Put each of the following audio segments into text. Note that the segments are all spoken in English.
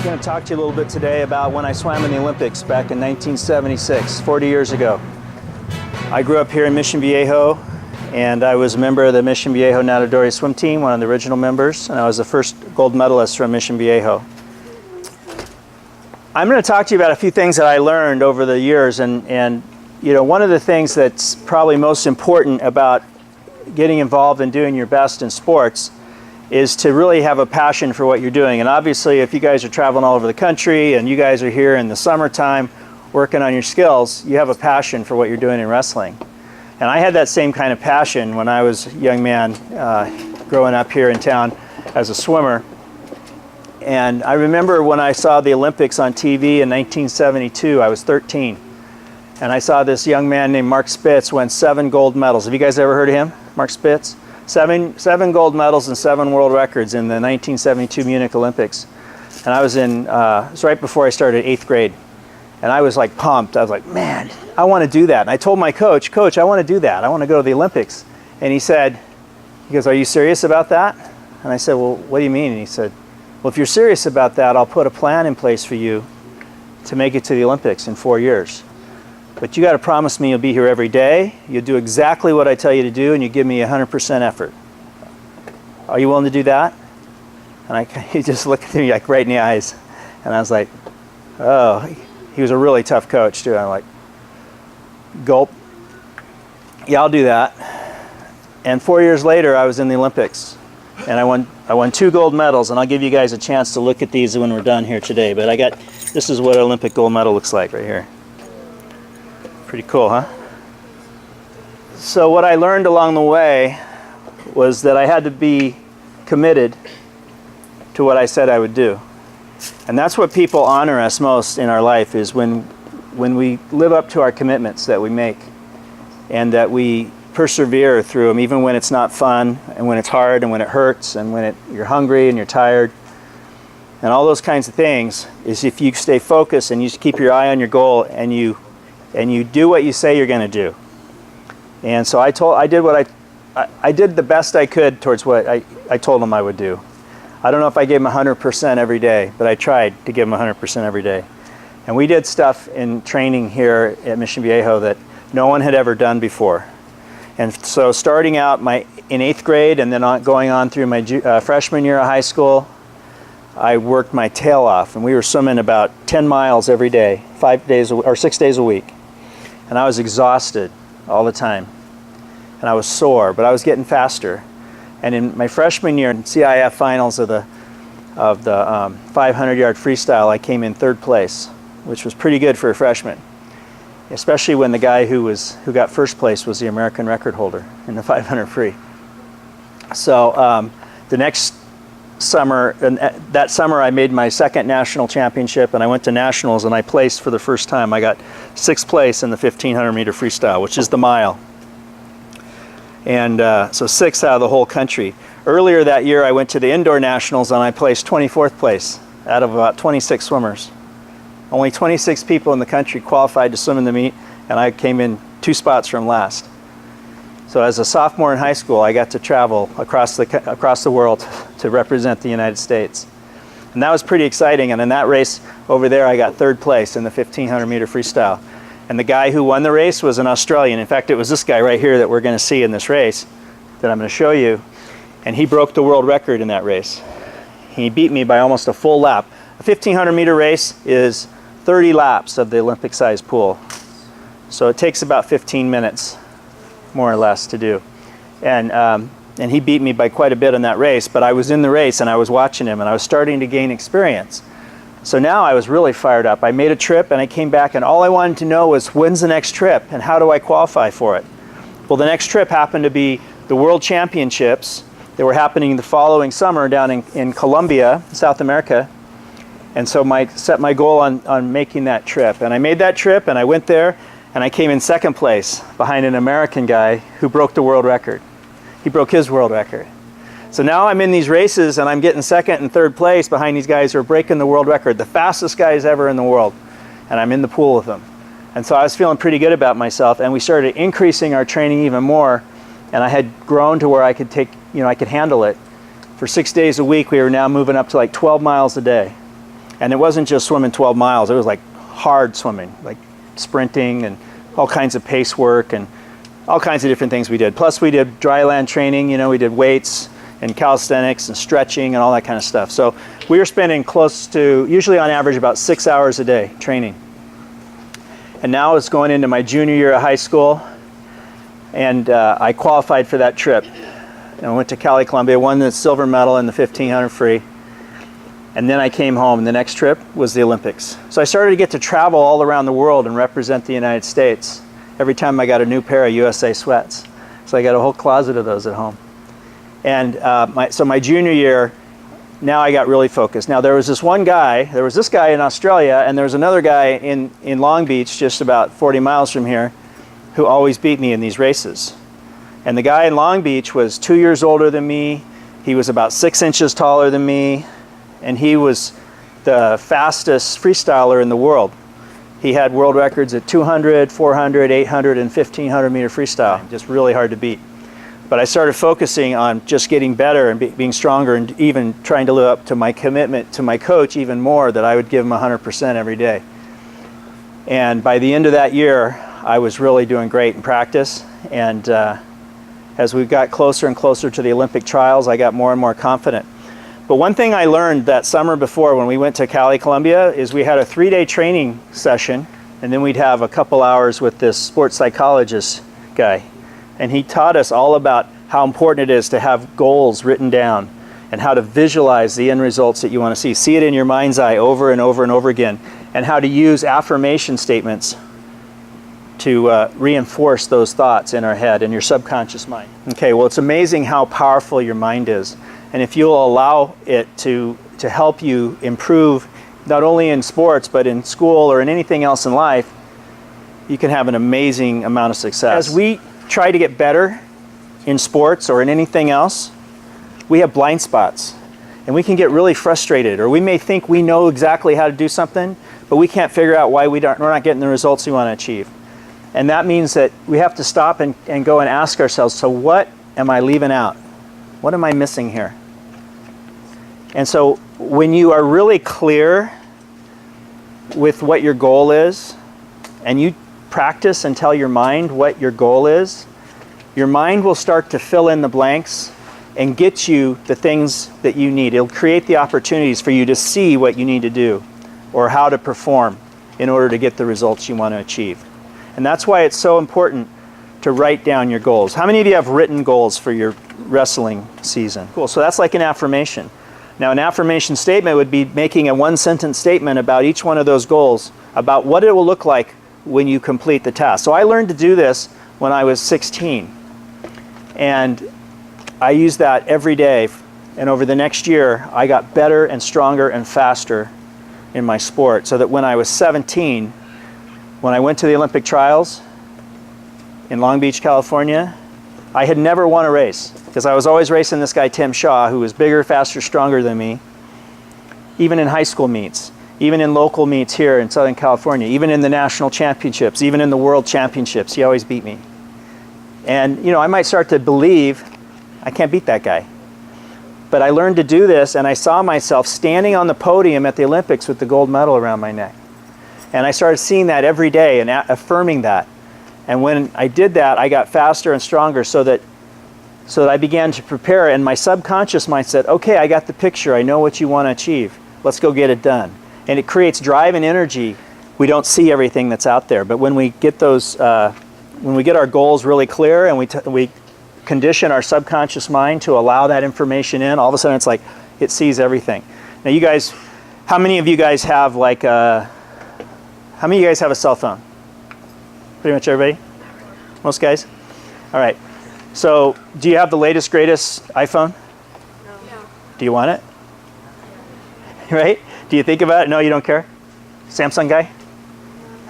I'm going to talk to you a little bit today about when I swam in the Olympics back in 1976, 40 years ago. I grew up here in Mission Viejo, and I was a member of the Mission Viejo Nadadores swim team, one of the original members, and I was the first gold medalist from Mission Viejo. I'm going to talk to you about a few things that I learned over the years, and you know, one of the things that's probably most important about getting involved and doing your best in sports is to really have a passion for what you're doing. And obviously, if you guys are traveling all over the country and you guys are here in the summertime working on your skills, you have a passion for what you're doing in wrestling. And I had that same kind of passion when I was a young man growing up here in town as a swimmer. And I remember when I saw the Olympics on TV in 1972, I was 13. And I saw this young man named Mark Spitz win 7 gold medals. Have you guys ever heard of him, Mark Spitz? Seven gold medals and 7 world records in the 1972 Munich Olympics. And I was in, it was right before I started 8th grade. And I was like pumped. I was like, man, I want to do that. And I told my coach, Coach, I want to do that. I want to go to the Olympics. And he goes, are you serious about that? And I said, well, what do you mean? And he said, well, if you're serious about that, I'll put a plan in place for you to make it to the Olympics in 4 years. But you got to promise me you'll be here every day, you'll do exactly what I tell you to do, and you give me 100% effort. Are you willing to do that? And he just looked at me like right in the eyes. And I was like, oh, he was a really tough coach too. I'm like, gulp. Yeah, I'll do that. And 4 years later, I was in the Olympics. And I won 2 gold medals, and I'll give you guys a chance to look at these when we're done here today. But this is what an Olympic gold medal looks like right here. Pretty cool, huh? So what I learned along the way was that I had to be committed to what I said I would do. And that's what people honor us most in our life, is when we live up to our commitments that we make and that we persevere through them, even when it's not fun and when it's hard and when it hurts and when you're hungry and you're tired. And all those kinds of things is if you stay focused and you keep your eye on your goal and you do what you say you're going to do. And so I did the best I could towards what I told them I would do. I don't know if I gave them 100% every day, but I tried to give them 100% every day. And we did stuff in training here at Mission Viejo that no one had ever done before. And so starting out in 8th grade and then going on through my freshman year of high school, I worked my tail off, and we were swimming about 10 miles every day, 6 days a week. And I was exhausted all the time. And I was sore, but I was getting faster. And in my freshman year in CIF finals of the 500-yard freestyle, I came in 3rd place, which was pretty good for a freshman, especially when the guy who got 1st place was the American record holder in the 500 free. So the next summer, that summer I made my 2nd national championship, and I went to nationals and I placed for the first time. I got 6th place in the 1500 meter freestyle, which is the mile. And so 6th out of the whole country. Earlier that year I went to the indoor nationals and I placed 24th place out of about 26 swimmers. Only 26 people in the country qualified to swim in the meet, and I came in 2 spots from last. So as a sophomore in high school, I got to travel across the world to represent the United States. And that was pretty exciting. And in that race over there, I got 3rd place in the 1500 meter freestyle. And the guy who won the race was an Australian. In fact, it was this guy right here that we're going to see in this race that I'm going to show you. And he broke the world record in that race. He beat me by almost a full lap. A 1500 meter race is 30 laps of the Olympic-sized pool. So it takes about 15 minutes, more or less, to do. And he beat me by quite a bit in that race, but I was in the race and I was watching him and I was starting to gain experience. So now I was really fired up. I made a trip and I came back, and all I wanted to know was, when's the next trip and how do I qualify for it? Well, the next trip happened to be the World Championships. They were happening the following summer down in Colombia, South America. And so I set my goal on making that trip. And I made that trip and I went there and I came in 2nd place behind an American guy who broke the world record. He broke his world record. So now I'm in these races and I'm getting 2nd and 3rd place behind these guys who are breaking the world record, the fastest guys ever in the world. And I'm in the pool with them. And so I was feeling pretty good about myself, and we started increasing our training even more. And I had grown to where I could I could handle it. For 6 days a week, we were now moving up to like 12 miles a day. And it wasn't just swimming 12 miles, it was like hard swimming, like sprinting and all kinds of pace work and all kinds of different things we did. Plus we did dry land training, you know, we did weights and calisthenics and stretching and all that kind of stuff. So we were spending close to, usually on average, about 6 hours a day training. And now it's going into my junior year of high school, and I qualified for that trip. And I went to Cali, Columbia, won the silver medal in the 1500 free. And then I came home, and the next trip was the Olympics. So I started to get to travel all around the world and represent the United States. Every time I got a new pair of USA sweats. So I got a whole closet of those at home. And so my junior year, now I got really focused. Now there was this guy in Australia, and there was another guy in Long Beach, just about 40 miles from here, who always beat me in these races. And the guy in Long Beach was 2 years older than me. He was about 6 inches taller than me. And he was the fastest freestyler in the world. He had world records at 200, 400, 800, and 1500 meter freestyle. Just really hard to beat. But I started focusing on just getting better and being stronger, and even trying to live up to my commitment to my coach even more, that I would give him 100% every day. And by the end of that year, I was really doing great in practice. And as we got closer and closer to the Olympic trials, I got more and more confident. But one thing I learned that summer before, when we went to Cali, Columbia, is we had a 3-day training session, and then we'd have a couple hours with this sports psychologist guy. And he taught us all about how important it is to have goals written down and how to visualize the end results that you want to see. See it in your mind's eye over and over and over again, and how to use affirmation statements to reinforce those thoughts in our head and your subconscious mind. Okay, well, it's amazing how powerful your mind is. And if you'll allow it to help you improve, not only in sports, but in school or in anything else in life, you can have an amazing amount of success. As we try to get better in sports or in anything else, we have blind spots. And we can get really frustrated, or we may think we know exactly how to do something, but we can't figure out why we're not getting the results we want to achieve. And that means that we have to stop and go and ask ourselves, so what am I leaving out? What am I missing here? And so when you are really clear with what your goal is, and you practice and tell your mind what your goal is, your mind will start to fill in the blanks and get you the things that you need. It'll create the opportunities for you to see what you need to do or how to perform in order to get the results you want to achieve. And that's why it's so important to write down your goals. How many of you have written goals for your wrestling season? Cool, so that's like an affirmation. Now, an affirmation statement would be making a 1-sentence statement about each one of those goals, about what it will look like when you complete the task. So I learned to do this when I was 16. And I used that every day. And over the next year, I got better and stronger and faster in my sport. So that when I was 17, when I went to the Olympic trials in Long Beach, California, I had never won a race, because I was always racing this guy, Tim Shaw, who was bigger, faster, stronger than me, even in high school meets, even in local meets here in Southern California, even in the national championships, even in the world championships. He always beat me. And, you know, I might start to believe I can't beat that guy. But I learned to do this, and I saw myself standing on the podium at the Olympics with the gold medal around my neck. And I started seeing that every day and affirming that. And when I did that, I got faster and stronger, so that I began to prepare, and my subconscious mind said, okay, I got the picture. I know what you want to achieve. Let's go get it done. And it creates drive and energy. We don't see everything that's out there, but when we get those, when we get our goals really clear and we condition our subconscious mind to allow that information in, all of a sudden it's like it sees everything. Now, you guys, how many of you guys have like how many of you guys have a cell phone? Pretty much everybody? Most guys? All right. So, do you have the latest, greatest iPhone? No. Do you want it? Right? Do you think about it? No, you don't care? Samsung guy?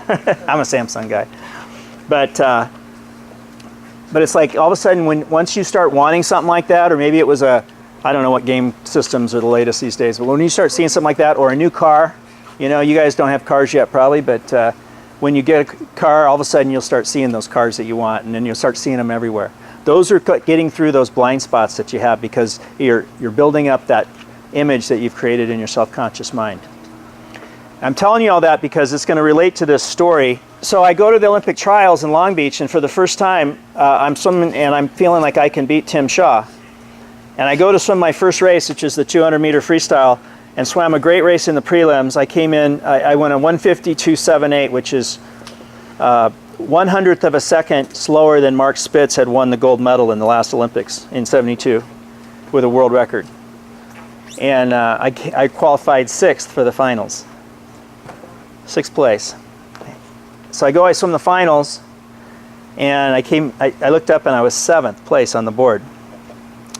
I'm a Samsung guy. But it's like all of a sudden once you start wanting something like that, or maybe it was I don't know what game systems are the latest these days, but when you start seeing something like that, or a new car, you know, you guys don't have cars yet probably, but when you get a car, all of a sudden you'll start seeing those cars that you want, and then you'll start seeing them everywhere. Those are getting through those blind spots that you have, because you're building up that image that you've created in your subconscious mind. I'm telling you all that because it's going to relate to this story. So I go to the Olympic trials in Long Beach, and for the first time, I'm swimming, and I'm feeling like I can beat Tim Shaw. And I go to swim my first race, which is the 200-meter freestyle, and swam a great race in the prelims. I came in, I went a 1:52.78, which is 1/100th of a second slower than Mark Spitz had won the gold medal in the last Olympics in '72 with a world record. And I qualified 6th for the finals. 6th place. So I swim the finals, and I looked up and I was 7th place on the board.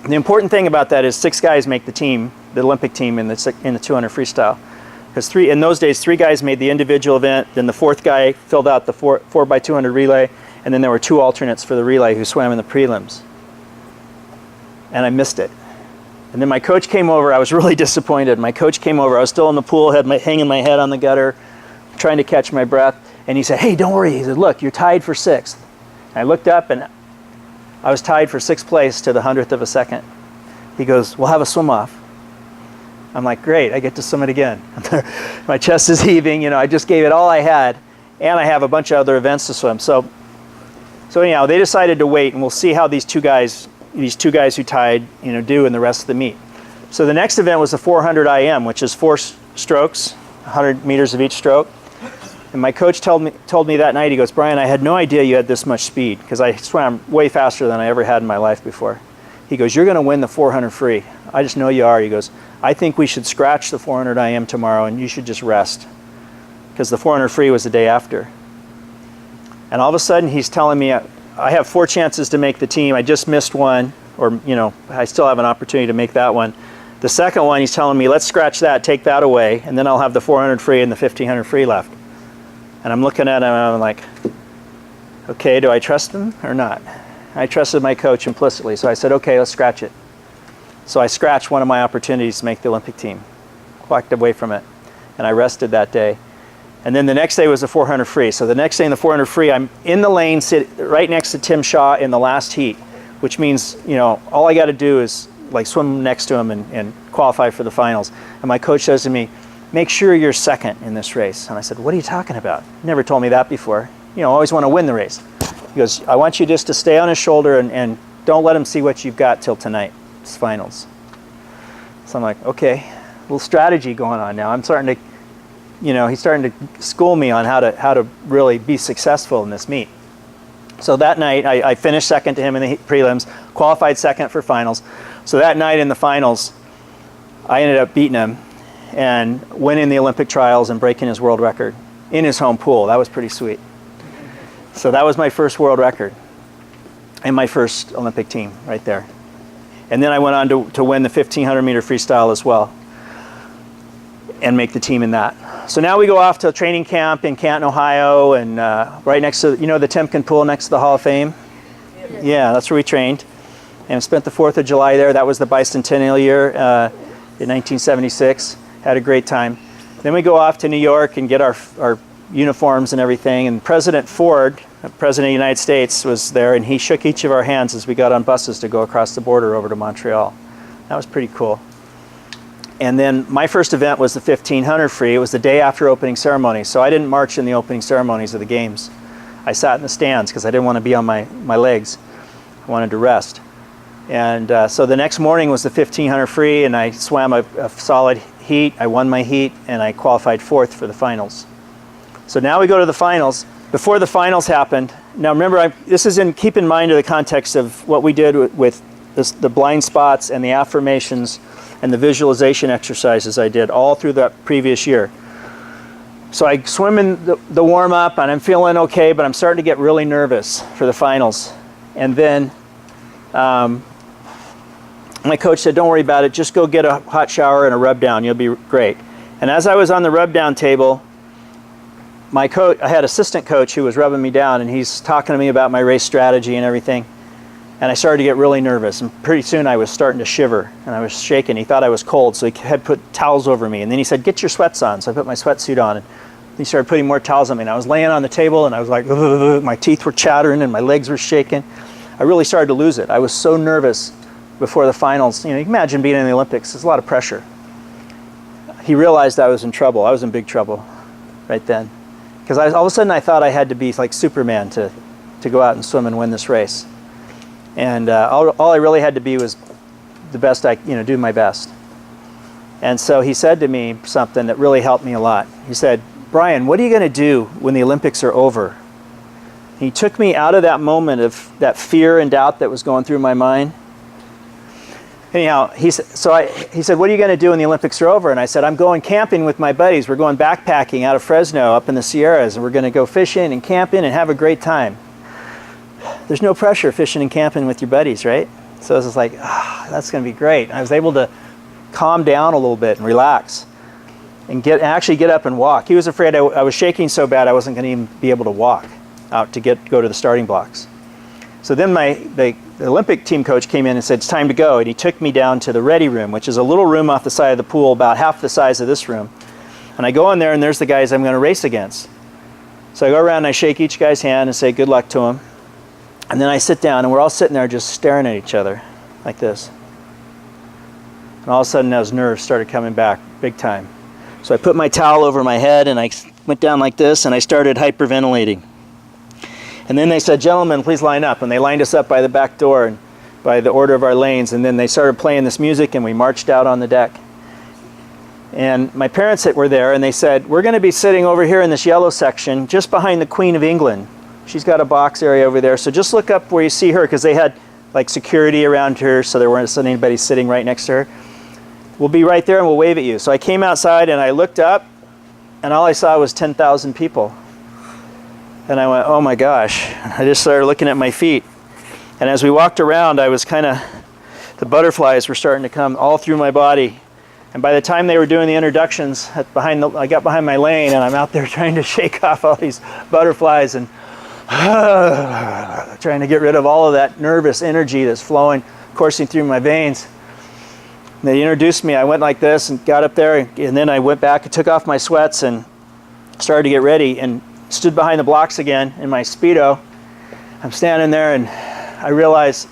The important thing about that is 6 guys make the team, the Olympic team in the 200 freestyle. Because in those days, 3 guys made the individual event, then the 4th guy filled out the 4x200 relay, and then there were 2 alternates for the relay who swam in the prelims. And I missed it. And then my coach came over. I was really disappointed. My coach came over. I was still in the pool, hanging my head on the gutter, trying to catch my breath. And he said, "Hey, don't worry." He said, "Look, you're tied for 6th. And I looked up, and I was tied for 6th place to the 100th of a second. He goes, "We'll have a swim off." I'm like, "Great, I get to swim it again." My chest is heaving. You know, I just gave it all I had, and I have a bunch of other events to swim. So anyhow, they decided to wait, and we'll see how these two guys who tied, do in the rest of the meet. So the next event was the 400 IM, which is 4 strokes, 100 meters of each stroke. And my coach told me that night, he goes, "Brian, I had no idea you had this much speed," because I swam way faster than I ever had in my life before. He goes, "You're going to win the 400 free. I just know you are." He goes, "I think we should scratch the 400 IM tomorrow, and you should just rest," because the 400 free was the day after. And all of a sudden, he's telling me, I have 4 chances to make the team. I just missed one, or I still have an opportunity to make that one. The second one, he's telling me, "Let's scratch that, take that away, and then I'll have the 400 free and the 1500 free left." And I'm looking at him, and I'm like, okay, do I trust him or not? I trusted my coach implicitly, so I said, "Okay, let's scratch it." So I scratched one of my opportunities to make the Olympic team, walked away from it, and I rested that day. And then the next day was the 400 free. So the next day in the 400 free, I'm in the lane, sit right next to Tim Shaw in the last heat, which means, all I got to do is like swim next to him and qualify for the finals. And my coach says to me, "Make sure you're 2nd in this race." And I said, "What are you talking about? You never told me that before. I always want to win the race." He goes, "I want you just to stay on his shoulder and don't let him see what you've got till tonight. It's finals." So I'm like, okay, a little strategy going on now. I'm starting to, he's starting to school me on how to really be successful in this meet. So that night, I finished 2nd to him in the prelims, qualified 2nd for finals. So that night in the finals, I ended up beating him and winning the Olympic trials and breaking his world record in his home pool. That was pretty sweet. So that was my first world record and my first Olympic team right there. And then I went on to win the 1500 meter freestyle as well and make the team in that. So now we go off to a training camp in Canton, Ohio, and right next to, the Timken pool next to the Hall of Fame? Yeah, that's where we trained. And spent the 4th of July there. That was the bicentennial year in 1976. Had a great time. Then we go off to New York and get our uniforms and everything. And President Ford, President of the United States, was there, and he shook each of our hands as we got on buses to go across the border over to Montreal. That was pretty cool. And then my first event was the 1500 free. It was the day after opening ceremony, so I didn't march in the opening ceremonies of the games. I sat in the stands because I didn't want to be on my legs. I wanted to rest. And so the next morning was the 1500 free, and I swam a solid heat. I won my heat, and I qualified 4th for the finals. So now we go to the finals. Before the finals happened, now remember, this is keep in mind the context of what we did with the blind spots and the affirmations and the visualization exercises I did all through that previous year. So I swim in the warm-up, and I'm feeling okay, but I'm starting to get really nervous for the finals. And then my coach said, "Don't worry about it, just go get a hot shower and a rub down, you'll be great." And as I was on the rub down table, I had an assistant coach who was rubbing me down, and he's talking to me about my race strategy and everything. And I started to get really nervous, and pretty soon I was starting to shiver, and I was shaking. He thought I was cold, so he had put towels over me. And then he said, "Get your sweats on." So I put my sweatsuit on, and he started putting more towels on me. And I was laying on the table, and I was like, ugh, my teeth were chattering, and my legs were shaking. I really started to lose it. I was so nervous before the finals. You can imagine being in the Olympics. There's a lot of pressure. he realized I was in trouble. I was in big trouble right then. Because all of a sudden I thought I had to be like Superman to go out and swim and win this race. And all I really had to be was the best do my best. And so he said to me something that really helped me a lot. He said, Brian, what are you going to do when the Olympics are over? He took me out of that moment of that fear and doubt that was going through my mind. Anyhow, he said, what are you going to do when the Olympics are over? And I said, I'm going camping with my buddies. We're going backpacking out of Fresno up in the Sierras, and we're going to go fishing and camping and have a great time. There's no pressure fishing and camping with your buddies, right? So I was just like, that's going to be great. And I was able to calm down a little bit and relax and actually get up and walk. He was afraid I was shaking so bad I wasn't going to even be able to walk out to go to the starting blocks. So then the Olympic team coach came in and said, it's time to go. And he took me down to the ready room, which is a little room off the side of the pool, about half the size of this room. And I go in there, and there's the guys I'm going to race against. So I go around and I shake each guy's hand and say good luck to him. And then I sit down, and we're all sitting there just staring at each other like this. And all of a sudden those nerves started coming back big time. So I put my towel over my head, and I went down like this, and I started hyperventilating. And then they said, gentlemen, please line up. And they lined us up by the back door and by the order of our lanes. And then they started playing this music, and we marched out on the deck. And my parents were there, and they said, we're going to be sitting over here in this yellow section just behind the Queen of England. She's got a box area over there. So just look up where you see her, because they had like security around her, so there wasn't anybody sitting right next to her. We'll be right there, and we'll wave at you. So I came outside, and I looked up, and all I saw was 10,000 people. And I went, oh my gosh. I just started looking at my feet. And as we walked around, I was the butterflies were starting to come all through my body. And by the time they were doing the introductions, I got behind my lane, and I'm out there trying to shake off all these butterflies and trying to get rid of all of that nervous energy that's coursing through my veins. And they introduced me. I went like this and got up there, and then I went back and took off my sweats and started to get ready and stood behind the blocks again in my Speedo. I'm standing there, and I realize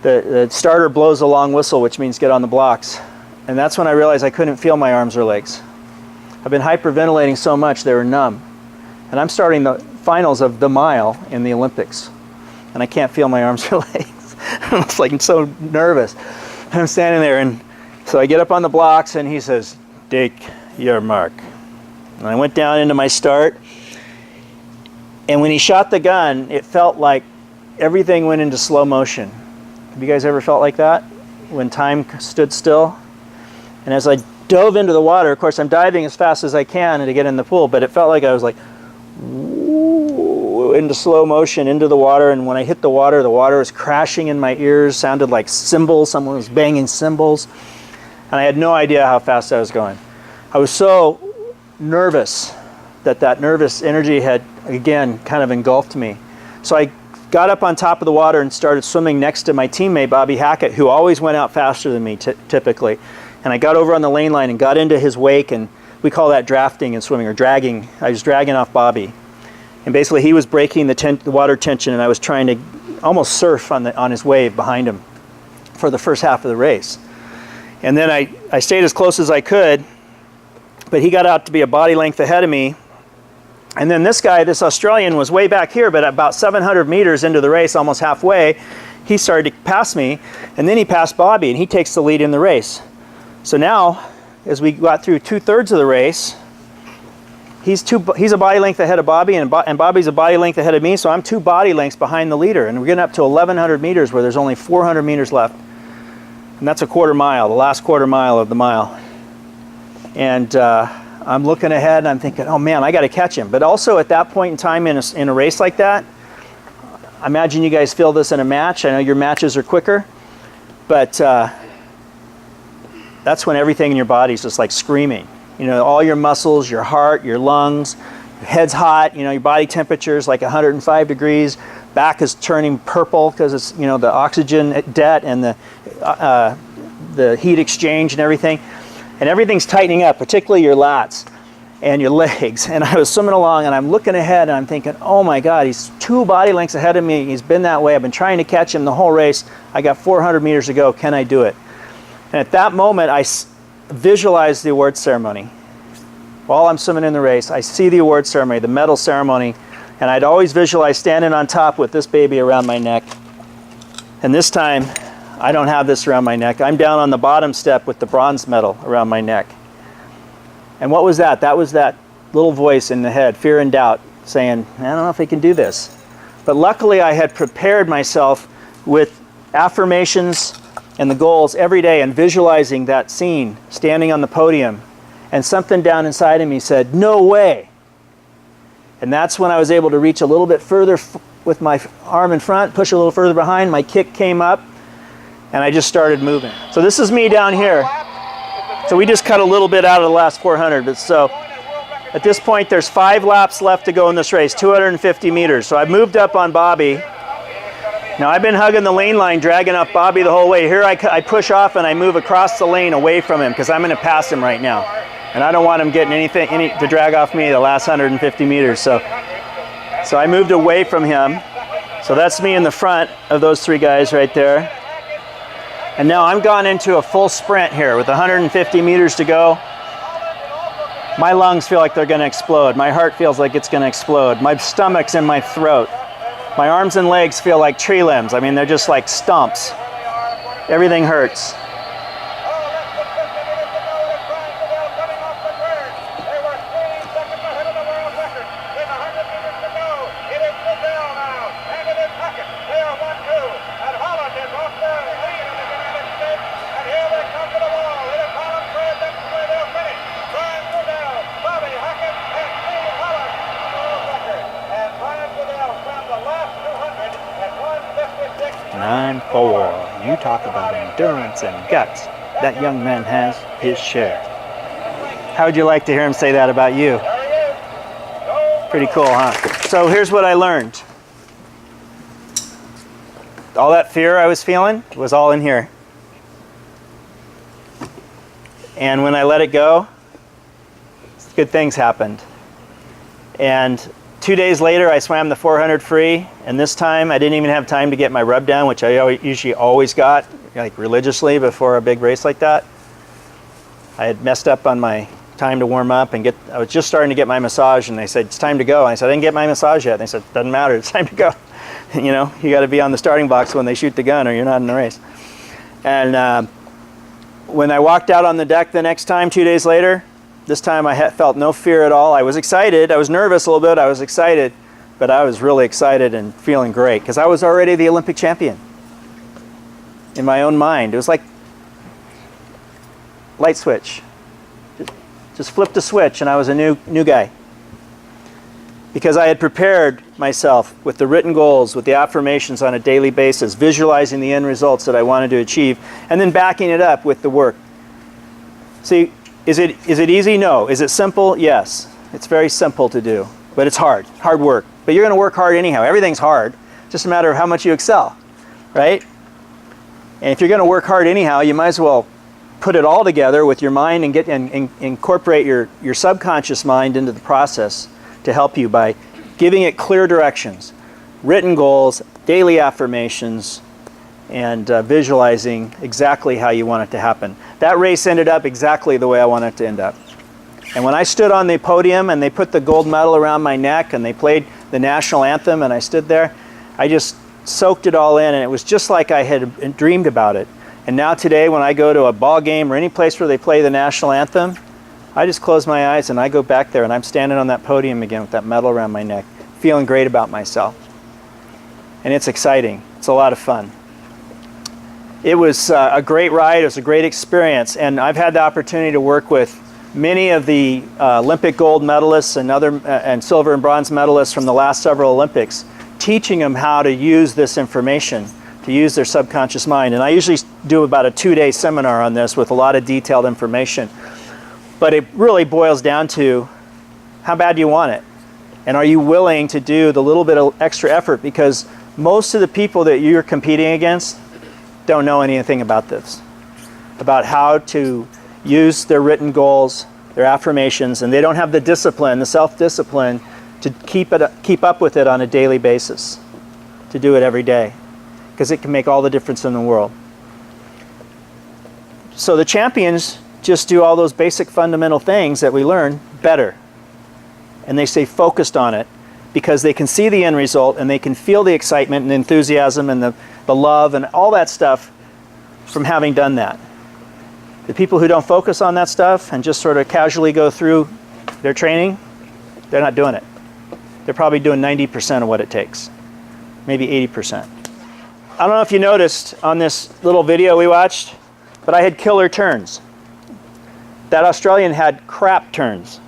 the starter blows a long whistle, which means get on the blocks. And that's when I realized I couldn't feel my arms or legs. I've been hyperventilating so much they were numb. And I'm starting the finals of the mile in the Olympics, and I can't feel my arms or legs. I'm so nervous. I'm standing there, and so I get up on the blocks, and he says, take your mark. And I went down into my start, and when he shot the gun, it felt like everything went into slow motion. Have you guys ever felt like that? When time stood still? And as I dove into the water, of course I'm diving as fast as I can to get in the pool, but it felt like I was like, woo, into slow motion, into the water, and when I hit the water was crashing in my ears, sounded like cymbals, someone was banging cymbals, and I had no idea how fast I was going. I was so nervous that nervous energy had, again, kind of engulfed me. So I got up on top of the water and started swimming next to my teammate, Bobby Hackett, who always went out faster than me typically. And I got over on the lane line and got into his wake, and we call that drafting in swimming, or dragging. I was dragging off Bobby. And basically he was breaking the water tension, and I was trying to almost surf on his wave behind him for the first half of the race. And then I stayed as close as I could, but he got out to be a body length ahead of me. And then this guy, this Australian, was way back here, but about 700 meters into the race, almost halfway, he started to pass me, and then he passed Bobby, and he takes the lead in the race. So now, as we got through 2/3 of the race, he's a body length ahead of Bobby, and Bobby's a body length ahead of me, so I'm 2 body lengths behind the leader, and we're getting up to 1,100 meters where there's only 400 meters left. And that's a quarter mile, the last quarter mile of the mile. And I'm looking ahead, and I'm thinking, oh man, I got to catch him. But also at that point in time in a race like that, I imagine you guys feel this in a match. I know your matches are quicker, but that's when everything in your body is just like screaming. You know, all your muscles, your heart, your lungs, your head's hot, you know, your body temperature is like 105 degrees, back is turning purple because it's, you know, the oxygen debt and the heat exchange and everything. And everything's tightening up, particularly your lats and your legs. And I was swimming along, and I'm looking ahead, and I'm thinking, oh my God, he's 2 body lengths ahead of me. He's been that way. I've been trying to catch him the whole race. I got 400 meters to go. Can I do it? And at that moment, visualize the award ceremony. While I'm swimming in the race, I see the award ceremony, the medal ceremony, and I'd always visualize standing on top with this baby around my neck. And this time, I don't have this around my neck. I'm down on the bottom step with the bronze medal around my neck. And what was that? That was that little voice in the head, fear and doubt, saying, I don't know if I can do this. But luckily, I had prepared myself with affirmations and the goals every day and visualizing that scene, standing on the podium. And something down inside of me said, no way. And that's when I was able to reach a little bit further with my arm in front, push a little further behind, my kick came up, and I just started moving. So this is me down here. So we just cut a little bit out of the last 400. But so at this point, there's 5 laps left to go in this race, 250 meters. So I've moved up on Bobby. Now I've been hugging the lane line, dragging up Bobby the whole way. Here I push off and I move across the lane away from him because I'm going to pass him right now. And I don't want him getting anything to drag off me the last 150 meters. So I moved away from him. So that's me in the front of those 3 guys right there. And now I'm gone into a full sprint here with 150 meters to go. My lungs feel like they're going to explode. My heart feels like it's going to explode. My stomach's in my throat. My arms and legs feel like tree limbs. I mean, they're just like stumps. Everything hurts. You talk about endurance and guts. That young man has his share. How would you like to hear him say that about you? Pretty cool, huh? So here's what I learned. All that fear I was feeling was all in here. And when I let it go, good things happened. And 2 days later, I swam the 400 free, and this time I didn't even have time to get my rub down, which I usually always got, like religiously before a big race like that. I had messed up on my time to warm up and I was just starting to get my massage, and they said, it's time to go. And I said, I didn't get my massage yet. And they said, doesn't matter, it's time to go. You know, you got to be on the starting box when they shoot the gun or you're not in the race. And when I walked out on the deck the next time, 2 days later, this time I felt no fear at all. I was excited. I was nervous a little bit. I was excited. But I was really excited and feeling great because I was already the Olympic champion in my own mind. It was like light switch. Just flipped a switch and I was a new guy. Because I had prepared myself with the written goals, with the affirmations on a daily basis, visualizing the end results that I wanted to achieve, and then backing it up with the work. See, is it easy? No. Is it simple? Yes. It's very simple to do, but it's hard work. But you're going to work hard anyhow. Everything's hard. It's just a matter of how much you excel, right? And if you're going to work hard anyhow, you might as well put it all together with your mind and incorporate your subconscious mind into the process to help you by giving it clear directions, written goals, daily affirmations, and visualizing exactly how you want it to happen. That race ended up exactly the way I wanted it to end up. And when I stood on the podium and they put the gold medal around my neck and they played the national anthem and I stood there, I just soaked it all in, and it was just like I had dreamed about it. And now today when I go to a ball game or any place where they play the national anthem, I just close my eyes and I go back there and I'm standing on that podium again with that medal around my neck, feeling great about myself. And it's exciting. It's a lot of fun. It was a great ride. It was a great experience. And I've had the opportunity to work with many of the Olympic gold medalists and silver and bronze medalists from the last several Olympics, teaching them how to use this information, to use their subconscious mind. And I usually do about a 2-day seminar on this with a lot of detailed information. But it really boils down to how bad do you want it? And are you willing to do the little bit of extra effort? Because most of the people that you're competing against don't know anything about this, about how to use their written goals, their affirmations, and they don't have the discipline, the self-discipline to keep up with it on a daily basis, to do it every day, because it can make all the difference in the world. So the champions just do all those basic fundamental things that we learn better. And they stay focused on it because they can see the end result and they can feel the excitement and enthusiasm and the love and all that stuff from having done that. The people who don't focus on that stuff and just sort of casually go through their training, they're not doing it. They're probably doing 90% of what it takes, maybe 80%. I don't know if you noticed on this little video we watched, but I had killer turns. That Australian had crap turns.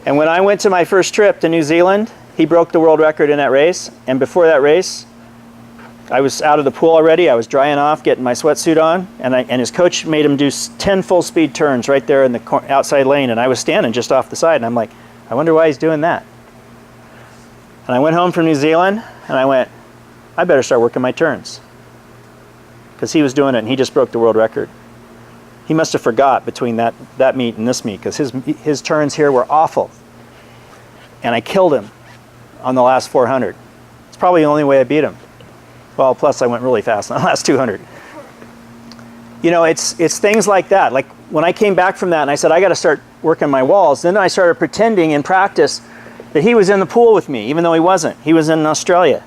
And when I went to my first trip to New Zealand, he broke the world record in that race. And before that race, I was out of the pool already. I was drying off, getting my sweatsuit on, and his coach made him do 10 full-speed turns right there in the outside lane, and I was standing just off the side, and I'm like, I wonder why he's doing that. And I went home from New Zealand, and I went, I better start working my turns. Because he was doing it, and he just broke the world record. He must have forgot between that meet and this meet, because his turns here were awful. And I killed him on the last 400. It's probably the only way I beat him. Well, plus I went really fast on the last 200. You know, it's things like that. Like when I came back from that and I said, I got to start working my walls, then I started pretending in practice that he was in the pool with me, even though he wasn't. He was in Australia.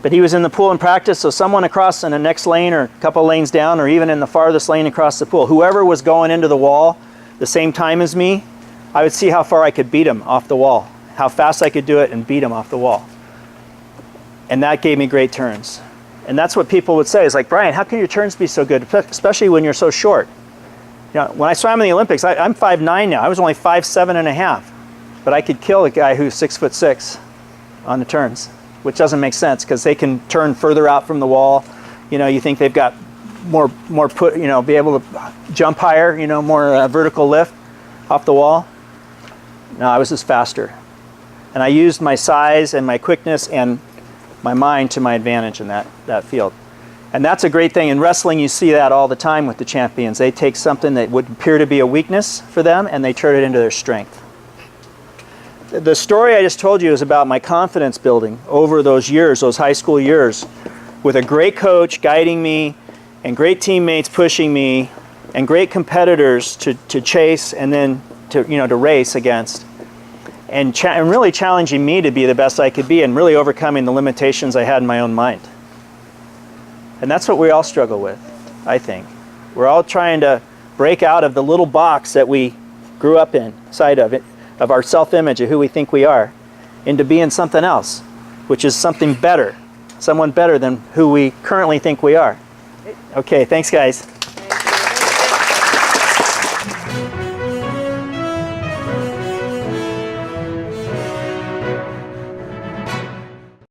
But he was in the pool in practice, so someone across in the next lane or a couple lanes down or even in the farthest lane across the pool, whoever was going into the wall the same time as me, I would see how far I could beat him off the wall, how fast I could do it and beat him off the wall. And that gave me great turns. And that's what people would say. It's like, Brian, how can your turns be so good, especially when you're so short? You know, when I swam in the Olympics, I'm 5'9" now. I was only 5'7.5". But I could kill a guy who's 6'6" on the turns, which doesn't make sense because they can turn further out from the wall. You know, you think they've got more be able to jump higher, you know, more vertical lift off the wall. No, I was just faster. And I used my size and my quickness and my mind to my advantage in that field. And that's a great thing. In wrestling, you see that all the time with the champions. They take something that would appear to be a weakness for them and they turn it into their strength. The story I just told you is about my confidence building over those years, those high school years, with a great coach guiding me and great teammates pushing me and great competitors to chase and then to race against. And really challenging me to be the best I could be and really overcoming the limitations I had in my own mind. And that's what we all struggle with, I think. We're all trying to break out of the little box that we grew up inside of our self-image of who we think we are, into being something else, which is something better, someone better than who we currently think we are. Okay, thanks guys.